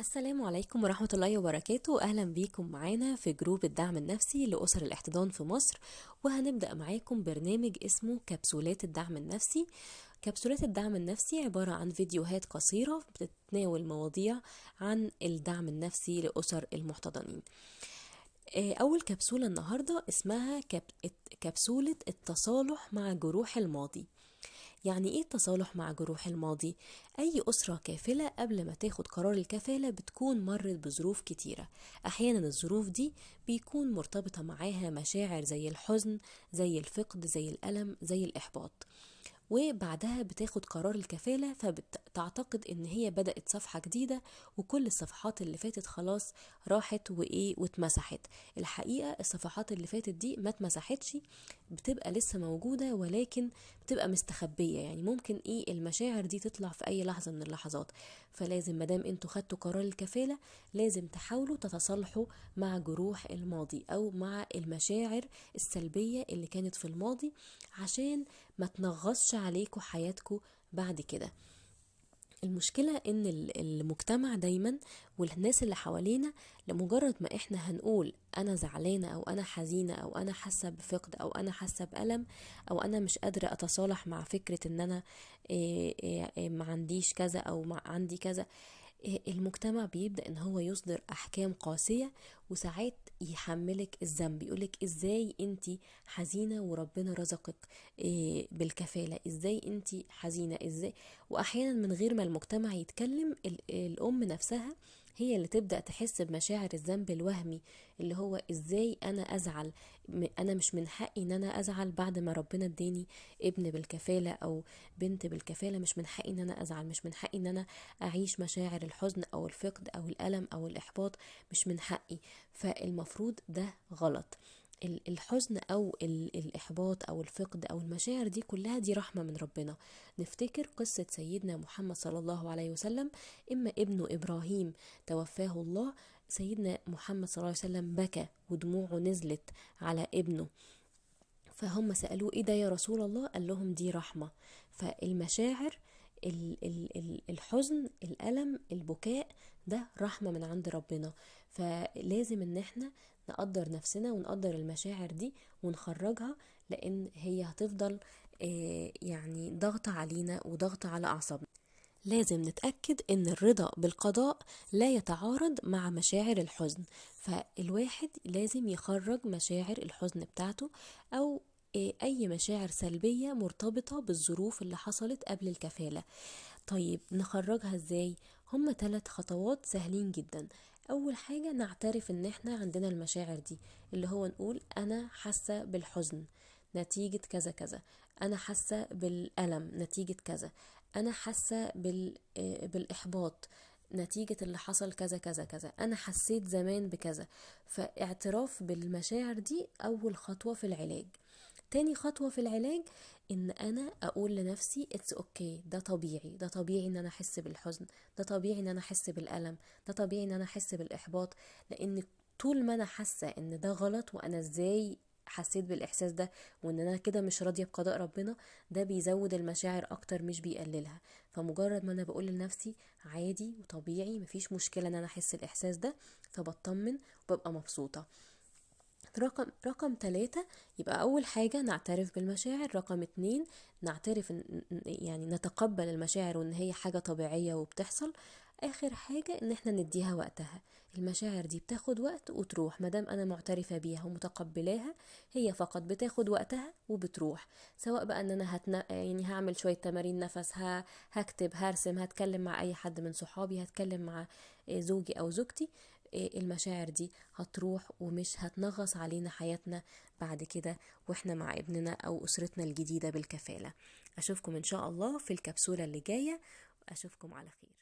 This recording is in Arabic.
السلام عليكم ورحمة الله وبركاته. أهلا بيكم معانا في جروب الدعم النفسي لأسر الاحتضان في مصر. وهنبدأ معاكم برنامج اسمه كبسولات الدعم النفسي. كبسولات الدعم النفسي عبارة عن فيديوهات قصيرة بتتناول مواضيع عن الدعم النفسي لأسر المحتضنين. أول كبسولة النهاردة اسمها كبسولة التصالح مع جروح الماضي. يعني ايه التصالح مع جروح الماضي؟ اي اسرة كافلة قبل ما تاخد قرار الكفالة بتكون مرت بظروف كتيرة. احيانا الظروف دي بيكون مرتبطة معاها مشاعر زي الحزن، زي الفقد، زي الألم، زي الإحباط. وبعدها بتاخد قرار الكفالة فبتعتقد ان هي بدأت صفحة جديدة، وكل الصفحات اللي فاتت خلاص راحت واتمسحت. الحقيقة الصفحات اللي فاتت دي ما اتمسحتش، بتبقى لسه موجودة ولكن بتبقى مستخبية. يعني ممكن المشاعر دي تطلع في اي لحظة من اللحظات. فلازم مادام انتوا خدتوا قرار الكفالة لازم تحاولوا تتصالحوا مع جروح الماضي او مع المشاعر السلبية اللي كانت في الماضي، عشان ما تنغصش عليكم حياتكم بعد كده. المشكلة ان المجتمع دايما والناس اللي حوالينا لمجرد ما احنا هنقول انا زعلانة او انا حزينة او انا حاسة بفقد او انا حاسة بألم او انا مش قادرة اتصالح مع فكرة ان انا ما عنديش كذا او ما عندي كذا، المجتمع بيبدأ ان هو يصدر احكام قاسية، وساعات يحملك الذنب، يقولك ازاي انتي حزينة وربنا رزقك بالكفالة، ازاي انتي حزينة ازاي. واحيانا من غير ما المجتمع يتكلم الام نفسها هي اللي تبدأ تحس بمشاعر الذنب الوهمي، اللي هو ازاي انا ازعل، انا مش من حقي ان انا ازعل بعد ما ربنا اداني ابن بالكفالة او بنت بالكفالة. مش من حقي ان انا ازعل، مش من حقي ان انا اعيش مشاعر الحزن او الفقد او الالم او الاحباط، مش من حقي. فالمفروض ده غلط. الحزن او الاحباط او الفقد او المشاعر دي كلها دي رحمة من ربنا. نفتكر قصة سيدنا محمد صلى الله عليه وسلم. اما ابنه ابراهيم توفاه الله، سيدنا محمد صلى الله عليه وسلم بكى ودموعه نزلت على ابنه، فهم سألوه ايه ده يا رسول الله؟ قال لهم دي رحمة. فالمشاعر، الحزن، الألم، البكاء، ده رحمة من عند ربنا. فلازم ان احنا نقدر نفسنا ونقدر المشاعر دي ونخرجها، لان هي هتفضل يعني ضغط علينا وضغط على أعصابنا. لازم نتأكد ان الرضا بالقضاء لا يتعارض مع مشاعر الحزن. فالواحد لازم يخرج مشاعر الحزن بتاعته او اي مشاعر سلبية مرتبطة بالظروف اللي حصلت قبل الكفالة. طيب نخرجها ازاي؟ هما 3 خطوات سهلين جدا. اول حاجة نعترف ان احنا عندنا المشاعر دي، اللي هو نقول انا حاسة بالحزن نتيجة كذا كذا، انا حاسة بالألم نتيجة كذا، انا حاسة بالاحباط نتيجة اللي حصل كذا كذا كذا، انا حسيت زمان بكذا. فاعتراف بالمشاعر دي اول خطوة في العلاج. تاني خطوة في العلاج ان انا اقول لنفسي اتس اوكي، ده طبيعي، ده طبيعي ان انا احس بالحزن، ده طبيعي ان انا احس بالألم، ده طبيعي ان انا احس بالاحباط. لان طول ما انا حاسة ان ده غلط وانا ازاي حسيت بالاحساس ده وان انا كده مش راضية بقضاء ربنا، ده بيزود المشاعر اكتر مش بيقللها. فمجرد ما انا بقول لنفسي عادي وطبيعي مفيش مشكلة ان انا احس الاحساس ده، فبطمن وببقى مبسوطة. رقم 3، يبقى أول حاجة نعترف بالمشاعر. رقم 2، نعترف يعني نتقبل المشاعر وإن هي حاجة طبيعية وبتحصل. آخر حاجة إن احنا نديها وقتها. المشاعر دي بتاخد وقت وتروح، مادام أنا معترفة بيها ومتقبلاها هي فقط بتاخد وقتها وبتروح. سواء بقى إن أنا يعني هعمل شوية تمارين نفس، هكتب، هرسم، هتكلم مع أي حد من صحابي، هتكلم مع زوجي أو زوجتي، المشاعر دي هتروح ومش هتنغص علينا حياتنا بعد كده واحنا مع ابننا او اسرتنا الجديدة بالكفالة. اشوفكم ان شاء الله في الكبسولة اللي جاية. اشوفكم على خير.